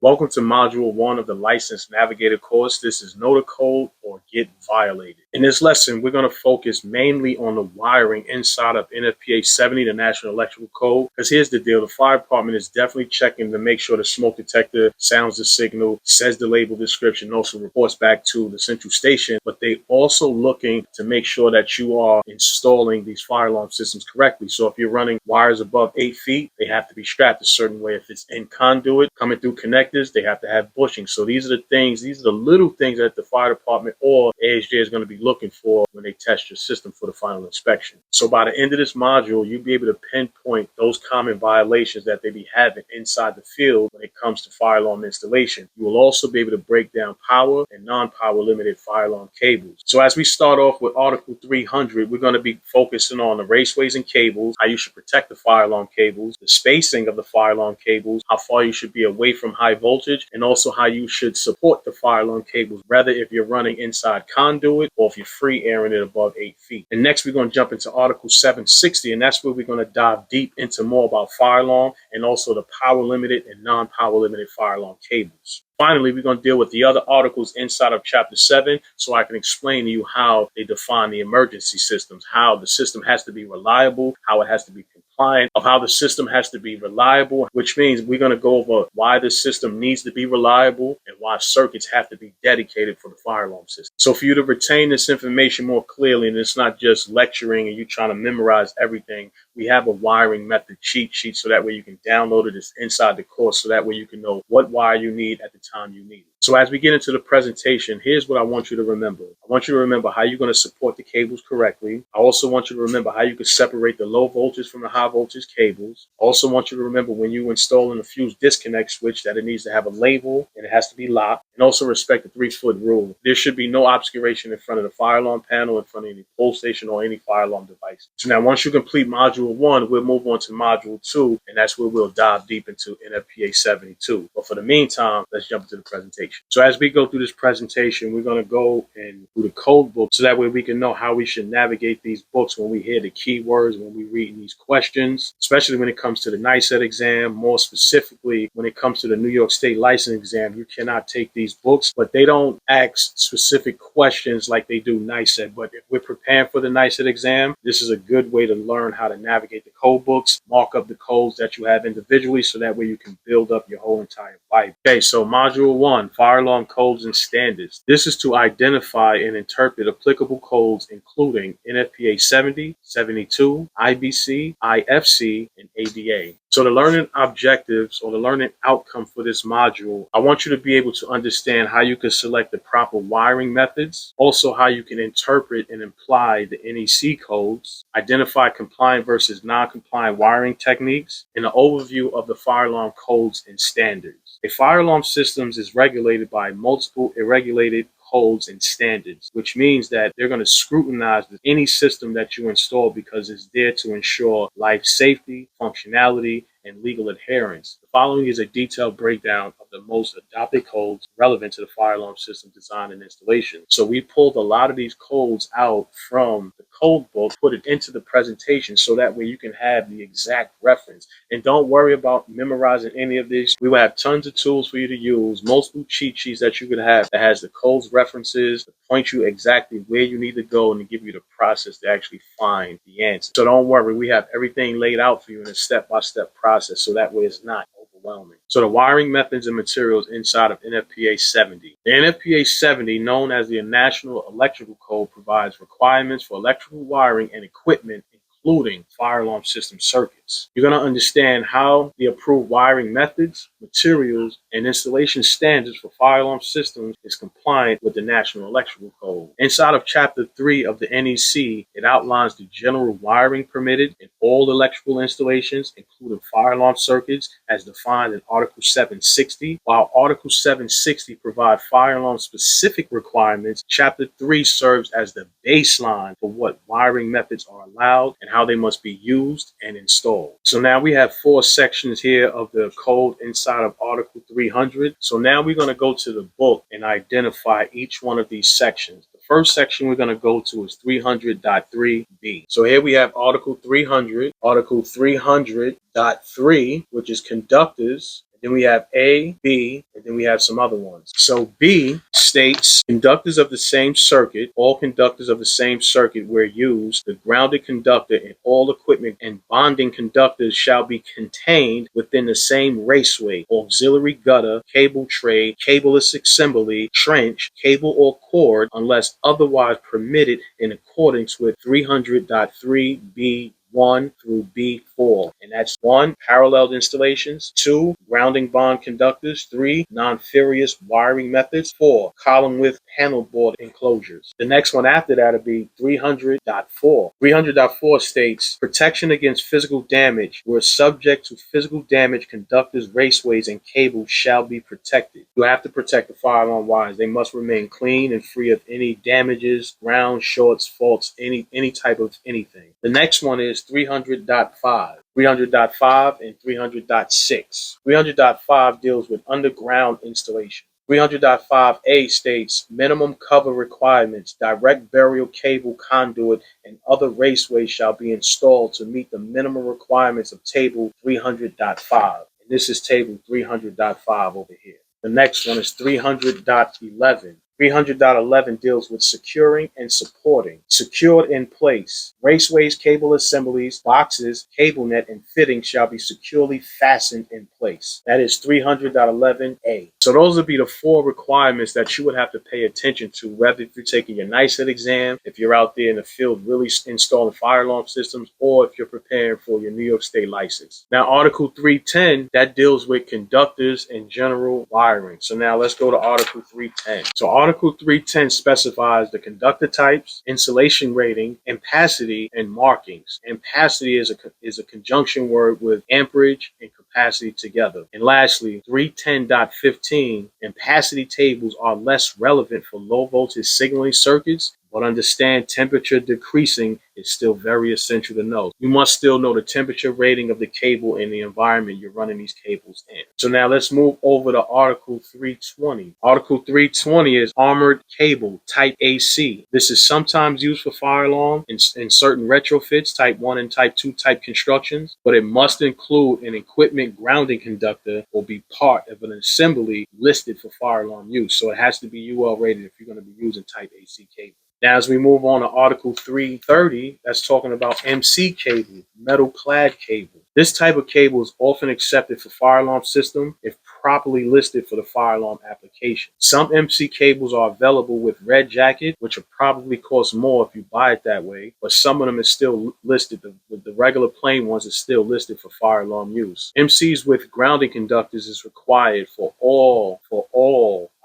Welcome to Module 1 of the Licensed Navigator course. This is Know the Code or Get Violated. In this lesson, we're going to focus mainly on the wiring inside of NFPA 70, the National Electrical Code. Because here's the deal. The fire department is definitely checking to make sure the smoke detector sounds the signal, says the label description, also reports back to the central station. But they also looking to make sure that you are installing these fire alarm systems correctly. So if you're running wires above 8 feet, they have to be strapped a certain way. If it's in conduit, coming through connectors, they have to have bushing. So these are the little things that the fire department or AHJ is going to be looking for when they test your system for the final inspection. So by the end of this module, you'll be able to pinpoint those common violations that they be having inside the field when it comes to fire alarm installation. You will also be able to break down power and non-power limited fire alarm cables. So as we start off with Article 300, we're going to be focusing on the raceways and cables, how you should protect the fire alarm cables, the spacing of the fire alarm cables, how far you should be away from high voltage, and also how you should support the fire alarm cables, whether if you're running inside conduit or if you're free airing it above 8 feet. And next we're going to jump into Article 760, and that's where we're going to dive deep into more about fire alarm and also the power limited and non-power limited fire alarm cables. Finally, we're going to deal with the other articles inside of Chapter 7 so I can explain to you how they define the emergency systems, how the system has to be reliable, how it has to be compliant, of how the system has to be reliable, which means we're going to go over why the system needs to be reliable and why circuits have to be dedicated for the fire alarm system. So for you to retain this information more clearly, and it's not just lecturing and you trying to memorize everything, we have a wiring method cheat sheet so that way you can download it inside the course so that way you can know what wire you need at the time you need it. So as we get into the presentation, here's what I want you to remember. I want you to remember how you're going to support the cables correctly. I also want you to remember how you can separate the low voltage from the high voltage cables. I also want you to remember when you installing a fuse disconnect switch that it needs to have a label and it has to be locked, and also respect the 3-foot rule. There should be no obscuration in front of the fire alarm panel, in front of any pull station or any fire alarm device. So now once you complete Module 1, we'll move on to Module 2, and that's where we'll dive deep into NFPA 72. But for the meantime, let's jump into the presentation. So as we go through this presentation, we're going to go and do the code book so that way we can know how we should navigate these books when we hear the keywords, when we read these questions, especially when it comes to the NICET exam. More specifically, when it comes to the New York State license exam, you cannot take these books, but they don't ask specific questions like they do NICET. But if we're preparing for the NICET exam, this is a good way to learn how to navigate the code books, mark up the codes that you have individually so that way you can build up your whole entire Bible. Okay, so Module 1, Fire Alarm Codes and Standards. This is to identify and interpret applicable codes including NFPA 70, 72, IBC, IFC, and ADA. So the learning objectives or the learning outcome for this module, I want you to be able to understand how you can select the proper wiring methods, also how you can interpret and apply the NEC codes, identify compliant versus non-compliant wiring techniques, and an overview of the fire alarm codes and standards. A fire alarm system is regulated by multiple irregulated codes and standards, which means that they're going to scrutinize any system that you install because it's there to ensure life safety, functionality, and legal adherence. The following is a detailed breakdown of the most adopted codes relevant to the fire alarm system design and installation. So we pulled a lot of these codes out from the code book, put it into the presentation so that way you can have the exact reference. And don't worry about memorizing any of these. We will have tons of tools for you to use, multiple cheat sheets that you could have that has the codes references to point you exactly where you need to go and to give you the process to actually find the answer. So don't worry, we have everything laid out for you in a step-by-step process so that way it's not overwhelming. So the wiring methods and materials inside of NFPA 70. The NFPA 70, known as the National Electrical Code, provides requirements for electrical wiring and equipment including fire alarm system circuits. You're going to understand how the approved wiring methods, materials, and installation standards for fire alarm systems is compliant with the National Electrical Code. Inside of Chapter 3 of the NEC, it outlines the general wiring permitted in all electrical installations, including fire alarm circuits, as defined in Article 760. While Article 760 provides fire alarm specific requirements, Chapter 3 serves as the baseline for what wiring methods are allowed and how they must be used and installed. So now we have 4 sections here of the code inside of Article 300. So now we're going to go to the book and identify each one of these sections. The first section we're going to go to is 300.3b. So here we have Article 300, Article 300.3, which is conductors. Then we have A, B, and then we have some other ones. So B states conductors of the same circuit, all conductors of the same circuit where used, the grounded conductor and all equipment and bonding conductors shall be contained within the same raceway, auxiliary gutter, cable tray, cable assembly, trench, cable or cord, unless otherwise permitted in accordance with 300.3b 1 through B4. And that's 1, parallel installations, 2, grounding bond conductors, 3, non-ferrous wiring methods, 4, column width panel board enclosures. The next one after that will be 300.4. 300.4 states protection against physical damage where subject to physical damage conductors, raceways, and cables shall be protected. You have to protect the fire alarm wires. They must remain clean and free of any damages, ground shorts, faults, any type of anything. The next one is 300.5. 300.5 and 300.6. 300.5 deals with underground installation. 300.5a states minimum cover requirements, direct burial cable conduit, and other raceways shall be installed to meet the minimum requirements of table 300.5. And this is table 300.5 over here. The next one is 300.11. 300.11 deals with securing and supporting. Secured in place. Raceways, cable assemblies, boxes, cable net, and fittings shall be securely fastened in place. That is 300.11a. So those would be the 4 requirements that you would have to pay attention to, whether if you're taking your NICET exam, if you're out there in the field really installing fire alarm systems, or if you're preparing for your New York State license. Now, Article 310, that deals with conductors and general wiring. So now let's go to Article 310. So Article 310 specifies the conductor types, insulation rating, ampacity, and markings. Ampacity is a conjunction word with amperage and capacity together. And lastly, 310.15, ampacity tables are less relevant for low voltage signaling circuits, but understand temperature decreasing is still very essential to know. You must still know the temperature rating of the cable in the environment you're running these cables in. So now let's move over to Article 320. Article 320 is armored cable type AC. This is sometimes used for fire alarm in certain retrofits, type 1 and type 2 type constructions, but it must include an equipment grounding conductor or be part of an assembly listed for fire alarm use. So it has to be UL rated if you're going to be using type AC cable. Now, as we move on to Article 330, that's talking about MC cable, metal clad cable. This type of cable is often accepted for fire alarm system if properly listed for the fire alarm application. Some MC cables are available with red jacket, which will probably cost more if you buy it that way, but some of them is still listed. The regular plain ones is still listed for fire alarm use. MCs with grounding conductors is required for all,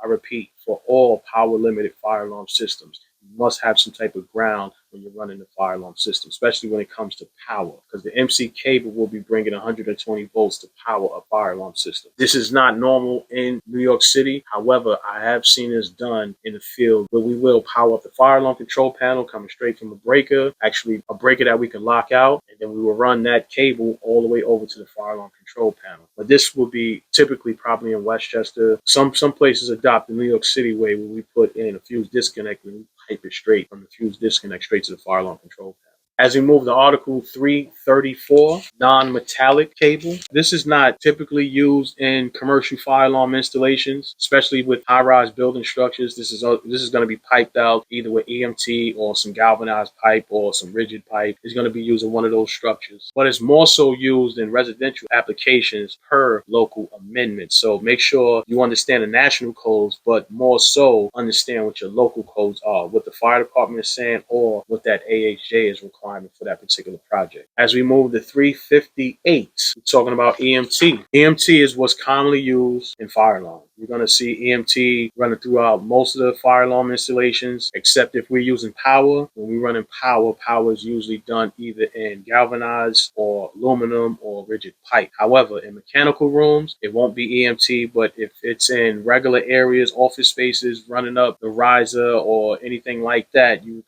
I repeat, for all power limited fire alarm systems. You must have some type of ground when you're running the fire alarm system, especially when it comes to power, because the MC cable will be bringing 120 volts to power a fire alarm system. This is not normal in New York City. However, I have seen this done in the field where we will power up the fire alarm control panel coming straight from a breaker, actually a breaker that we can lock out, and then we will run that cable all the way over to the fire alarm control panel. But this will be typically probably in Westchester. Some places adopt the New York City way where we put in a fuse disconnect and we pipe it straight from the fuse disconnect straight to the fire alarm control panel. As we move to Article 334, non-metallic cable. This is not typically used in commercial fire alarm installations, especially with high-rise building structures. This is going to be piped out either with EMT or some galvanized pipe or some rigid pipe. It's going to be used in one of those structures. But it's more so used in residential applications per local amendment. So make sure you understand the national codes, but more so understand what your local codes are, what the fire department is saying, or what that AHJ is requiring for that particular project. As we move to 358, we're talking about EMT. EMT is what's commonly used in fire alarm. You're going to see EMT running throughout most of the fire alarm installations, except if we're using power. When we run in power, power is usually done either in galvanized or aluminum or rigid pipe. However, in mechanical rooms, it won't be EMT, but if it's in regular areas, office spaces, running up the riser or anything like that, you're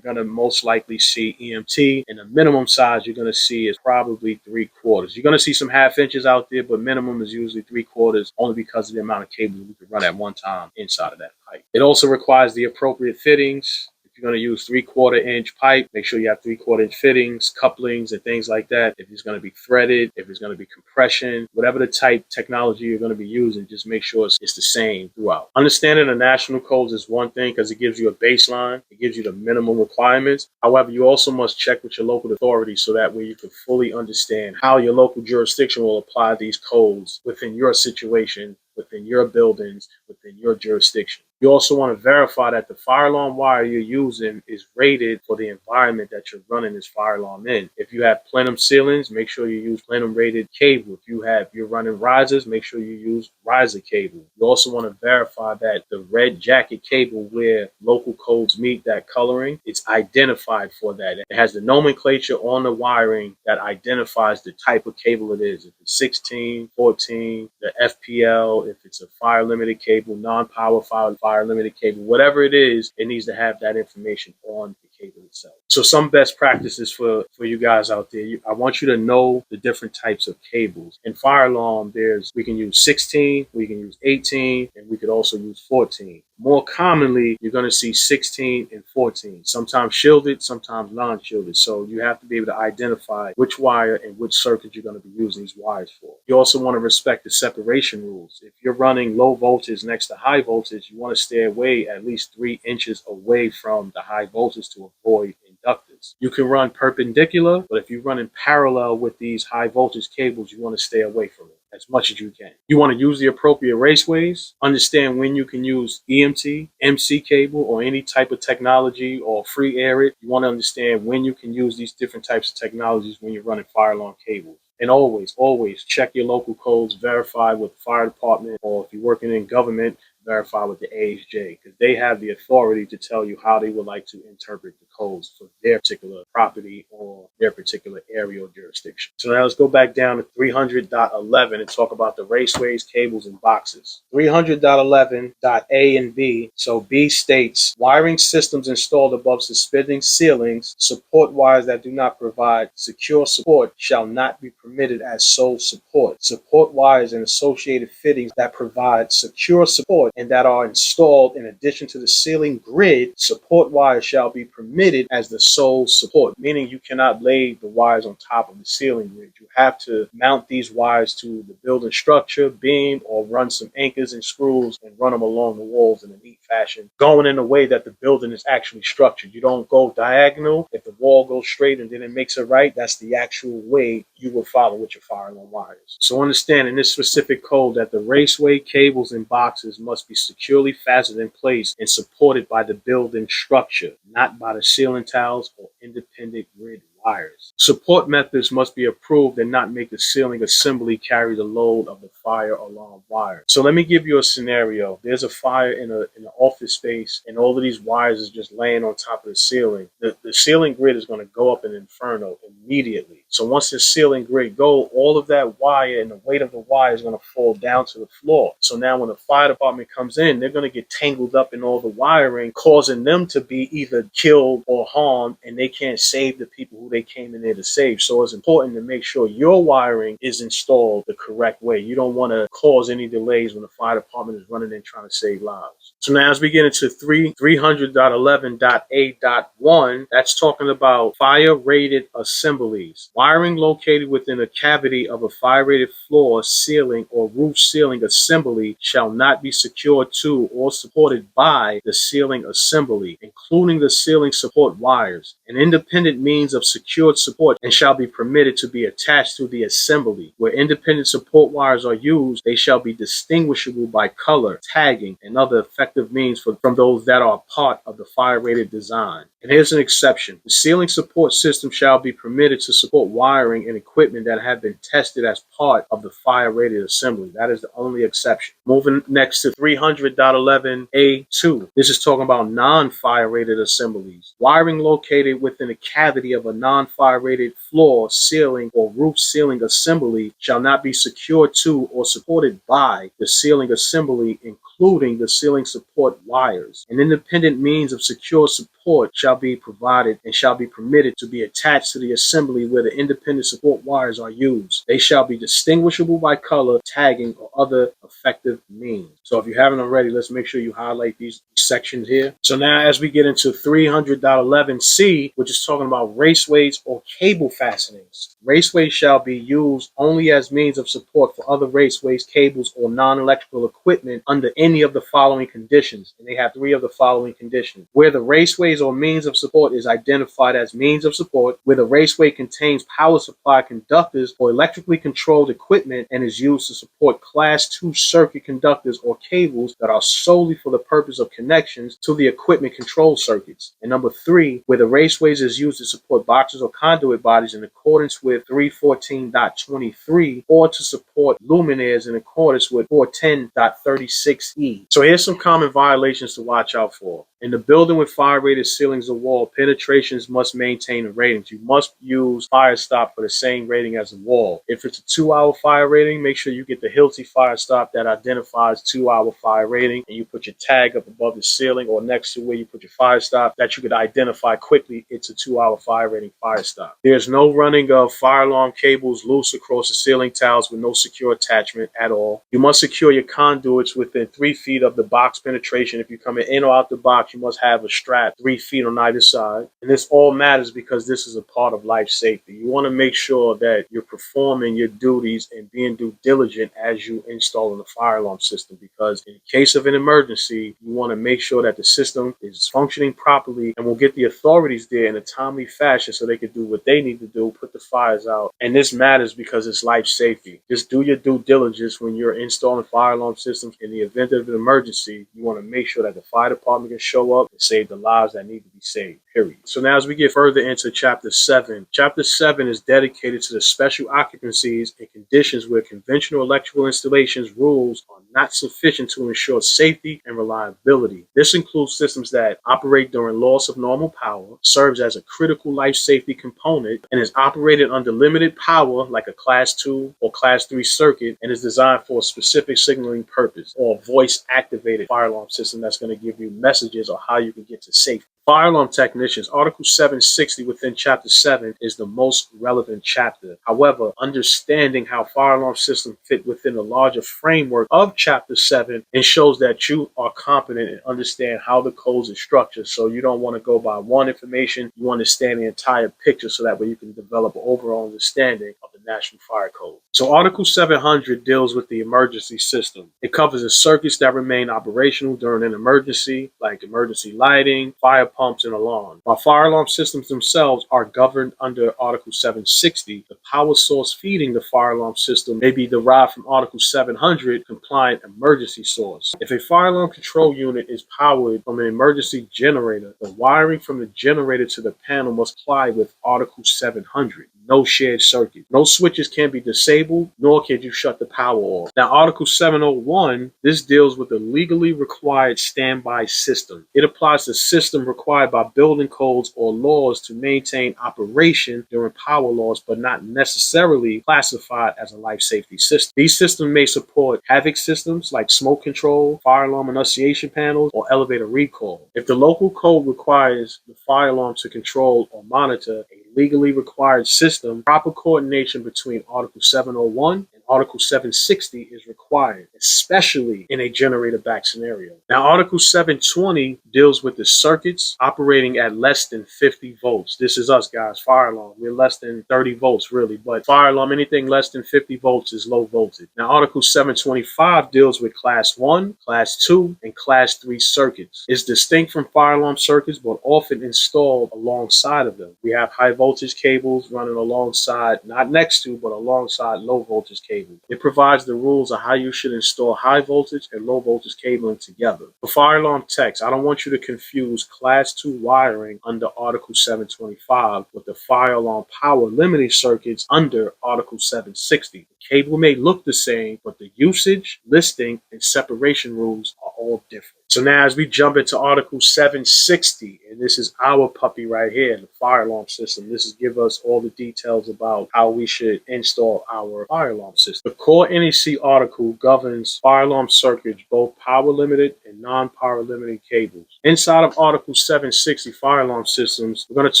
gonna most likely see EMT. And the minimum size you're gonna see is probably 3/4. You're gonna see some 1/2 inches out there, but minimum is usually 3/4, only because of the amount of cables we can run at one time inside of that pipe. It also requires the appropriate fittings. If you're going to use 3/4 inch pipe, make sure you have 3/4 inch fittings, couplings, and things like that. If it's going to be threaded, if it's going to be compression, whatever the type technology you're going to be using, just make sure it's the same throughout. Understanding the national codes is one thing because it gives you a baseline, it gives you the minimum requirements. However, you also must check with your local authority so that way you can fully understand how your local jurisdiction will apply these codes within your situation, within your buildings, within your jurisdiction. You also want to verify that the fire alarm wire you're using is rated for the environment that you're running this fire alarm in. If you have plenum ceilings, make sure you use plenum rated cable. If you're running risers, make sure you use riser cable. You also want to verify that the red jacket cable where local codes meet that coloring, it's identified for that. It has the nomenclature on the wiring that identifies the type of cable it is. If it's 16, 14, the FPL, if it's a fire limited cable, non-power fire limited cable, whatever it is, it needs to have that information on the cable itself. So some best practices for you guys out there. I want you to know the different types of cables. In fire alarm, we can use 16, we can use 18, and we could also use 14. More commonly, you're going to see 16 and 14, sometimes shielded, sometimes non-shielded. So you have to be able to identify which wire and which circuit you're going to be using these wires for. You also want to respect the separation rules. If you're running low voltage next to high voltage, you want to stay away at least 3 inches away from the high voltage to avoid inductors. You can run perpendicular, but if you run in parallel with these high voltage cables, you want to stay away from it as much as you can. You want to use the appropriate raceways, understand when you can use EMT, MC cable, or any type of technology or free air it. You want to understand when you can use these different types of technologies when you're running fire alarm cables. And always check your local codes, verify with the fire department, or if you're working in government, verify with the AHJ, because they have the authority to tell you how they would like to interpret the codes for their particular property or their particular area or jurisdiction. So now let's go back down to 300.11 and talk about the raceways, cables, and boxes. 300.11.A and B. So B states, wiring systems installed above suspending ceilings, support wires that do not provide secure support shall not be permitted as sole support. Support wires and associated fittings that provide secure support and that are installed in addition to the ceiling grid, support wires shall be permitted as the sole support, meaning you cannot lay the wires on top of the ceiling grid. You have to mount these wires to the building structure, beam, or run some anchors and screws and run them along the walls in a neat fashion, going in a way that the building is actually structured. You don't go diagonal. If the wall goes straight and then it makes it right, that's the actual way you will follow with your fire alarm wires. So understand in this specific code that the raceway, cables, and boxes must be securely fastened in place and supported by the building structure, not by the ceiling tiles or independent grid wires. Support methods must be approved and not make the ceiling assembly carry the load of the fire alarm wire. So let me give you a scenario. There's a fire in an office space and all of these wires is just laying on top of the ceiling. The ceiling grid is going to go up an inferno immediately. So once the ceiling grid go, all of that wire and the weight of the wire is going to fall down to the floor. So now when the fire department comes in, they're going to get tangled up in all the wiring, causing them to be either killed or harmed, and they can't save the people who they came in there to save. So it's important to make sure your wiring is installed the correct way. You don't want to cause any delays when the fire department is running in trying to save lives. So now as we get into 300.11.A.1, that's talking about fire rated assemblies. Wiring located within a cavity of a fire rated floor, ceiling, or roof ceiling assembly shall not be secured to or supported by the ceiling assembly, including the ceiling support wires. An independent means of secured support and shall be permitted to be attached to the assembly. Where independent support wires are used, they shall be distinguishable by color, tagging, and other effective means from those that are part of the fire-rated design. And here's an exception. The ceiling support system shall be permitted to support wiring and equipment that have been tested as part of the fire-rated assembly. That is the only exception. Moving next to 300.11A2. This is talking about non-fire-rated assemblies. Wiring located within a cavity of a non-fire-rated floor, ceiling, or roof ceiling assembly shall not be secured to or supported by the ceiling assembly, including the ceiling support wires. An independent means of secure support support shall be provided and shall be permitted to be attached to the assembly where the independent support wires are used. They shall be distinguishable by color, tagging, or other effective means. So if you haven't already, let's make sure you highlight these sections here. So now as we get into 300.11c, which is talking about raceways or cable fastenings. Raceways shall be used only as means of support for other raceways, cables, or non-electrical equipment under any of the following conditions. And they have three of the following conditions. Where the raceways or means of support is identified as means of support, where the raceway contains power supply conductors or electrically controlled equipment and is used to support Class 2 circuit conductors or cables that are solely for the purpose of connections to the equipment control circuits. And number 3, where the raceways is used to support boxes or conduit bodies in accordance with 314.23 or to support luminaires in accordance with 410.36e. So here's some common violations to watch out for. In the building with fire-rated ceilings or wall, penetrations must maintain the ratings. You must use fire stop for the same rating as the wall. If it's a 2-hour fire rating, make sure you get the Hilti fire stop that identifies 2-hour fire rating, and you put your tag up above the ceiling or next to where you put your fire stop that you could identify quickly it's a 2-hour fire rating fire stop. There's no running of fire alarm cables loose across the ceiling tiles with no secure attachment at all. You must secure your conduits within 3 feet of the box penetration. If you're coming in or out the box, you must have a strap 3 feet on either side. And this all matters because this is a part of life safety. You want to make sure that you're performing your duties and being due diligent as you install in the fire alarm system, because in case of an emergency, you want to make sure that the system is functioning properly and will get the authorities there in a timely fashion so they can do what they need to do, put the fires out. And this matters because it's life safety. Just do your due diligence when you're installing fire alarm systems. In the event of an emergency, you want to make sure that the fire department can show up and save the lives that need to be saved, period. So now as we get further into Chapter 7, Chapter 7 is dedicated to the special occupancies and conditions where conventional electrical installations rules are not sufficient to ensure safety and reliability. This includes systems that operate during loss of normal power, serves as a critical life safety component, and is operated under limited power like a Class 2 or Class 3 circuit, and is designed for a specific signaling purpose, or a voice-activated fire alarm system that's going to give you messages on how you can get to safety. Fire alarm technicians, Article 760 within Chapter 7 is the most relevant chapter. However, understanding how fire alarm systems fit within the larger framework of Chapter 7 ensures that you are competent and understand how the codes are structured. So you don't want to go by one information, you understand the entire picture so that way you can develop an overall understanding of the National Fire Code. So Article 700 deals with the emergency system. It covers the circuits that remain operational during an emergency, like emergency lighting, fire pumps, and alarms. While fire alarm systems themselves are governed under Article 760, the power source feeding the fire alarm system may be derived from Article 700 compliant emergency source. If a fire alarm control unit is powered from an emergency generator, the wiring from the generator to the panel must comply with Article 700. No shared circuit. No switches can be disabled, nor can you shut the power off. Now, Article 701, this deals with the legally required standby system. It applies the system required by building codes or laws to maintain operation during power loss, but not necessarily classified as a life safety system. These systems may support havoc systems like smoke control, fire alarm enunciation panels, or elevator recall. If the local code requires the fire alarm to control or monitor a legally required system, proper coordination between Article 701 and Article 760 is required, especially in a generator-backed scenario. Now, Article 720 deals with the circuits operating at less than 50 volts. This is us, guys, fire alarm. We're less than 30 volts, really, but fire alarm, anything less than 50 volts is low voltage. Now, Article 725 deals with Class 1, Class 2, and Class 3 circuits. It's distinct from fire alarm circuits, but often installed alongside of them. We have high voltage cables running alongside, not next to, but alongside low voltage cables. It provides the rules of how you should install high voltage and low voltage cabling together. For fire alarm techs, I don't want you to confuse Class 2 wiring under Article 725 with the fire alarm power limiting circuits under Article 760. The cable may look the same, but the usage, listing, and separation rules are all different. So now as we jump into Article 760, and this is our puppy right here, the fire alarm system. This is give us all the details about how we should install our fire alarm system. The core NEC article governs fire alarm circuits, both power limited and non-power limited cables. Inside of Article 760 fire alarm systems, we're going to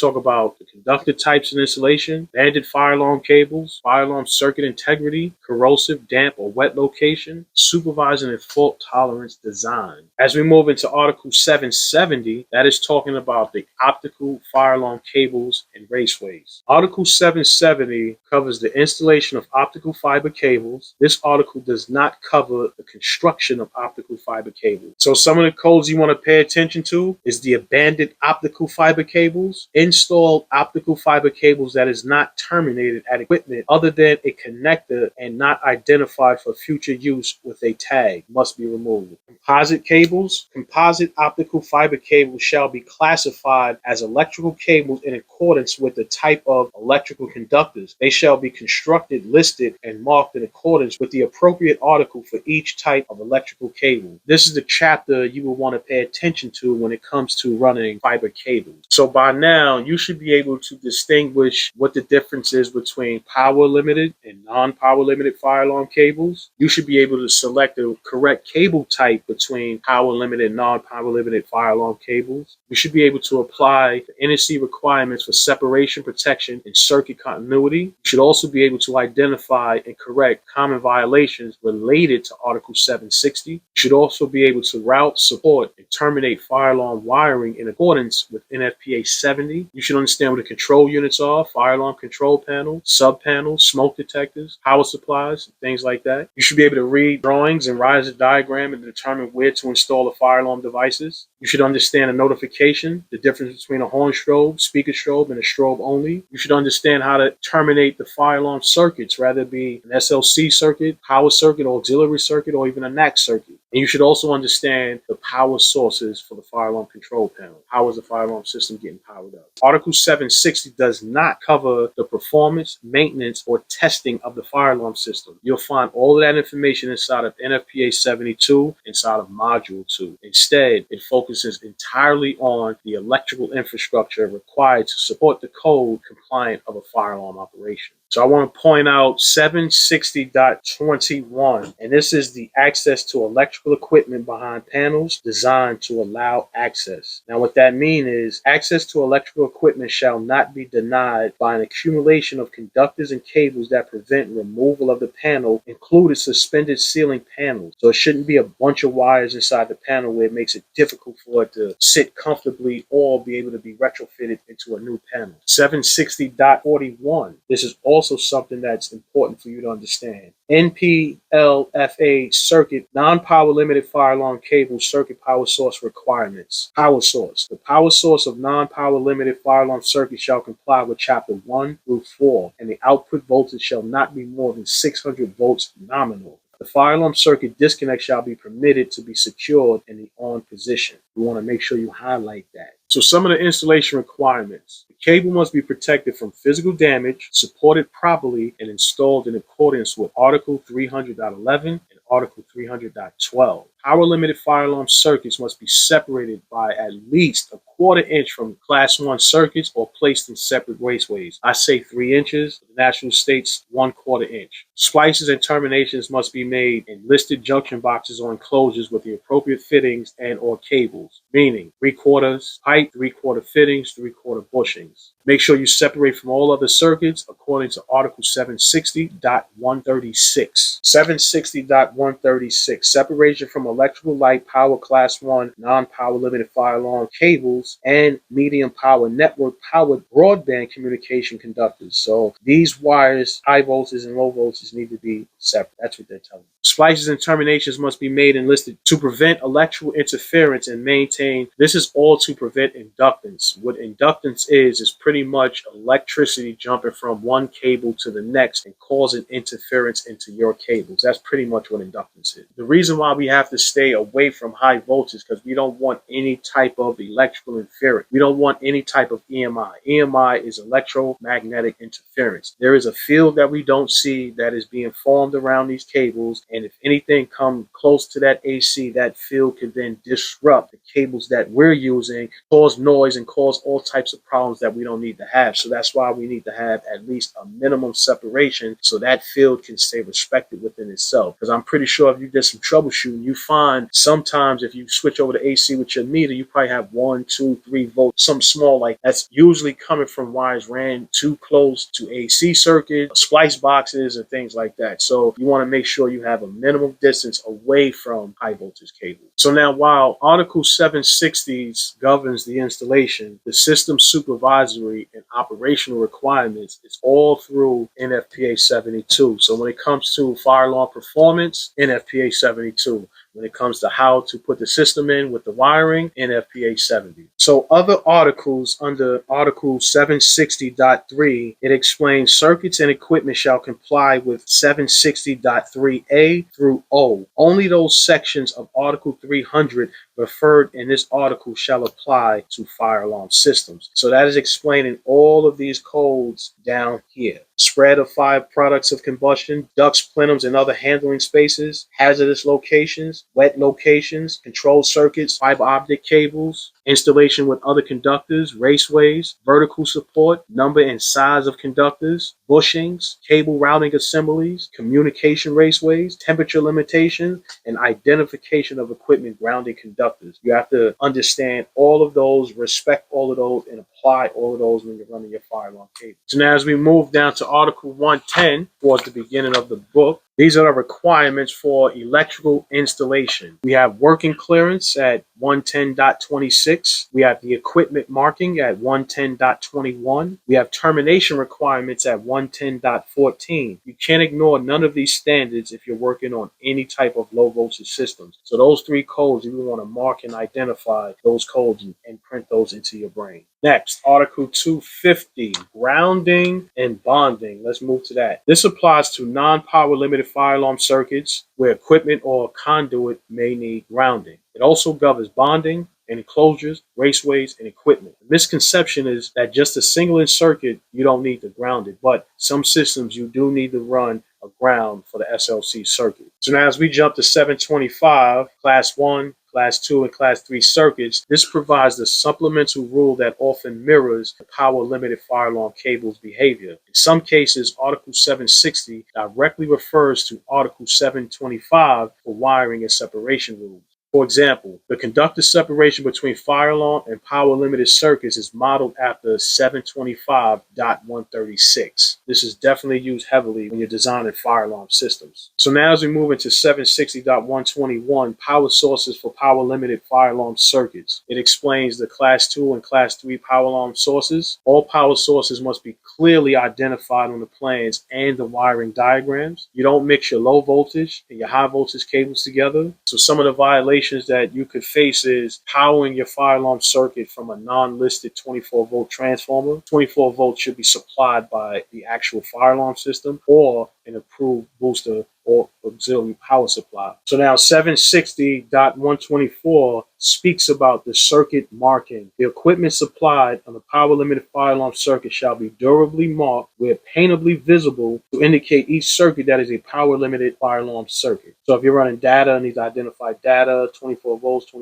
talk about the conductor types and installation, banded fire alarm cables, fire alarm circuit integrity, corrosive, damp, or wet location, supervising and fault tolerance design. As we move into Article 770, that is talking about the optical fire alarm cables and raceways. Article 770 covers the installation of optical fiber cables. This article does not cover the construction of optical fiber cables. So some of the codes you want to pay attention to is the abandoned optical fiber cables, install optical fiber cables that is not terminated at equipment other than a connector and not identified for future use with a tag must be removed. Composite cables. Composite optical fiber cables shall be classified as electrical cables in accordance with the type of electrical conductors. They shall be constructed, listed, and marked in accordance with the appropriate article for each type of electrical cable. This is the chapter you will want to pay attention to when it comes to running fiber cables. So by now, you should be able to distinguish what the difference is between power limited and non-power limited fire alarm cables. You should be able to select the correct cable type between power limited and non-power limited fire alarm cables. You should be able to apply the NEC requirements for separation, protection, and circuit continuity. You should also be able to identify and correct common violations related to Article 760. You should also be able to route, support, and terminate fire alarm wiring in accordance with NFPA 70. You should understand what the control units are, fire alarm control panel, sub panels, smoke detectors, power supplies, things like that. You should be able to read drawings and rise a diagram and determine where to install the fire alarm devices. You should understand a notification, the difference between a horn strobe, speaker strobe, and a strobe only. You should understand how to terminate the fire alarm circuits, rather it be an SLC circuit, power circuit, auxiliary circuit, or even a NAC circuit. And you should also understand the power sources for the fire alarm control panel. How is the fire alarm system getting powered up? Article 760 does not cover the performance, maintenance, or testing of the fire alarm system. You'll find all of that information inside of NFPA 72, inside of Module 2. Instead, it focuses entirely on the electrical infrastructure required to support the code compliant of a fire alarm operation. So I want to point out 760.21, and this is the access to electrical equipment behind panels designed to allow access. Now what that means is access to electrical equipment shall not be denied by an accumulation of conductors and cables that prevent removal of the panel, including suspended ceiling panels. So it shouldn't be a bunch of wires inside the panel where it makes it difficult for it to sit comfortably or be able to be retrofitted into a new panel. 760.41, this is also something that's important for you to understand. NPLFA circuit, non-power limited fire alarm cable circuit power source requirements. Power source. The power source of non-power limited fire alarm circuit shall comply with Chapter 1 through 4, and the output voltage shall not be more than 600 volts nominal. The fire alarm circuit disconnect shall be permitted to be secured in the on position. We want to make sure you highlight that. So some of the installation requirements. The cable must be protected from physical damage, supported properly, and installed in accordance with Article 300.11 and Article 300.12. Power limited fire alarm circuits must be separated by at least a quarter inch from Class 1 circuits or placed in separate raceways. I say 3 inches. The national states 1/4 inch. Splices and terminations must be made in listed junction boxes or enclosures with the appropriate fittings and or cables, meaning 3/4 pipe, 3/4 fittings, 3/4 bushings. Make sure you separate from all other circuits according to Article 760.136. 760.136. Separation from electrical light power Class 1 non-power limited fire alarm cables and medium power network powered broadband communication conductors. So these wires, high voltage and low voltage, need to be separate. That's what they're telling you. Splices and terminations must be made and listed to prevent electrical interference and maintain. This is all to prevent inductance. What inductance is pretty much electricity jumping from one cable to the next and causing interference into your cables. That's pretty much what inductance is. The reason why we have to stay away from high voltage is because we don't want any type of electrical interference. We don't want any type of EMI. EMI is electromagnetic interference. There is a field that we don't see that is being formed around these cables, and if anything comes close to that AC, that field could then disrupt the cables that we're using, cause noise, and cause all types of problems that we don't need to have. So that's why we need to have at least a minimum separation so that field can stay respected within itself. Because I'm pretty sure if you did some troubleshooting, you find sometimes if you switch over to AC with your meter, you probably have 1, 2, 3 volts, some small, like that's usually coming from wires ran too close to AC circuit, splice boxes, and things like that. So you want to make sure you have a minimum distance away from high voltage cable. So now, while Article 760 governs the installation, the system supervisory and operational requirements is all through NFPA 72. So when it comes to fire alarm performance, NFPA 72. When it comes to how to put the system in with the wiring, NFPA 70. So other articles under Article 760.3, it explains circuits and equipment shall comply with 760.3A through O. Only those sections of Article 300 referred in this article shall apply to fire alarm systems. So that is explaining all of these codes down here. Spread of fire products of combustion, ducts, plenums, and other handling spaces, hazardous locations, wet locations, control circuits, fiber optic cables, installation with other conductors, raceways, vertical support, number and size of conductors, bushings, cable routing assemblies, communication raceways, temperature limitations, and identification of equipment grounding conductors. You have to understand all of those, respect all of those, and apply all of those when you're running your fire alarm cable. So now as we move down to Article 110 towards the beginning of the book, these are the requirements for electrical installation. We have working clearance at 110.26. We have the equipment marking at 110.21. We have termination requirements at 110.14. You can't ignore none of these standards if you're working on any type of low voltage systems. So those three codes, you want to mark and identify those codes and print those into your brain. Next, Article 250, grounding and bonding. Let's move to that. This applies to non-power limited fire alarm circuits where equipment or conduit may need grounding. It also governs bonding, enclosures, raceways, and equipment. The misconception is that just a single in circuit, you don't need to ground it, but some systems you do need to run a ground for the SLC circuit. So now as we jump to 725, Class 1, Class 2, and Class 3 circuits, this provides the supplemental rule that often mirrors the power-limited fire alarm cable's behavior. In some cases, Article 760 directly refers to Article 725 for wiring and separation rules. For example, the conductor separation between fire alarm and power limited circuits is modeled after 725.136. This is definitely used heavily when you're designing fire alarm systems. So now as we move into 760.121, power sources for power limited fire alarm circuits. It explains the Class 2 and Class 3 power alarm sources. All power sources must be clearly identified on the plans and the wiring diagrams. You don't mix your low voltage and your high voltage cables together. So some of the violations that you could face is powering your fire alarm circuit from a non-listed 24 volt transformer. 24 volts should be supplied by the actual fire alarm system or an approved booster or auxiliary power supply. So now 760.124 speaks about the circuit marking. The equipment supplied on the power limited fire alarm circuit shall be durably marked where paintably visible to indicate each circuit that is a power limited fire alarm circuit. So if you're running data, it needs to identify data, 24 volts,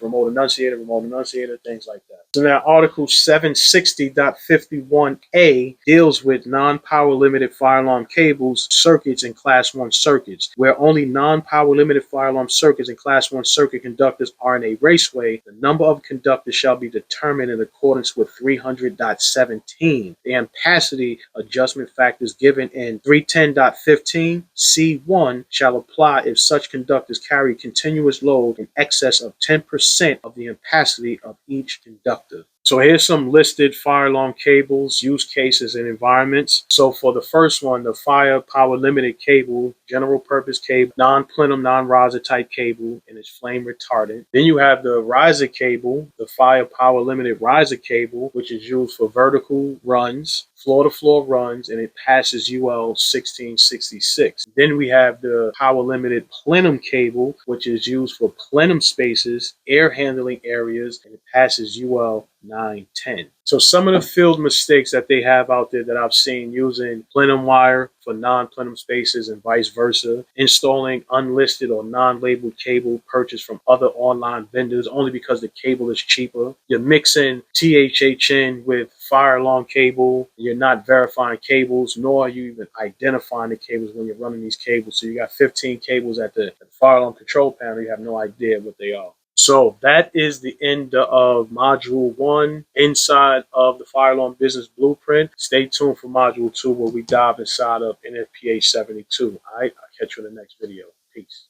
remote annunciator, things like that. So now Article 760.51a deals with non-power limited fire alarm cables, circuits, and Class 1 circuits. Where only non-power limited fire alarm circuits and Class 1 circuit conductors are in a raceway, the number of conductors shall be determined in accordance with 300.17. The ampacity adjustment factors given in 310.15 C1 shall apply if such conductors carry continuous load in excess of 10% of the ampacity of each conductor. So here's some listed fire alarm cables, use cases, and environments. So for the first one, the fire power limited cable, general purpose cable, non-plenum, non-riser type cable, and it's flame retardant. Then you have the riser cable, the fire power limited riser cable, which is used for vertical runs, floor-to-floor runs, and it passes UL 1666. Then we have the power limited plenum cable, which is used for plenum spaces, air handling areas, and it passes UL 910. So some of the field mistakes that they have out there that I've seen using plenum wire for non-plenum spaces and vice versa, installing unlisted or non-labeled cable purchased from other online vendors only because the cable is cheaper. You're mixing THHN with fire alarm cable. You're not verifying cables, nor are you even identifying the cables when you're running these cables. So you got 15 cables at the fire alarm control panel. You have no idea what they are. So that is the end of Module 1 inside of the Fire Alarm Business Blueprint. Stay tuned for Module 2 where we dive inside of NFPA 72. All right, I'll catch you in the next video. Peace.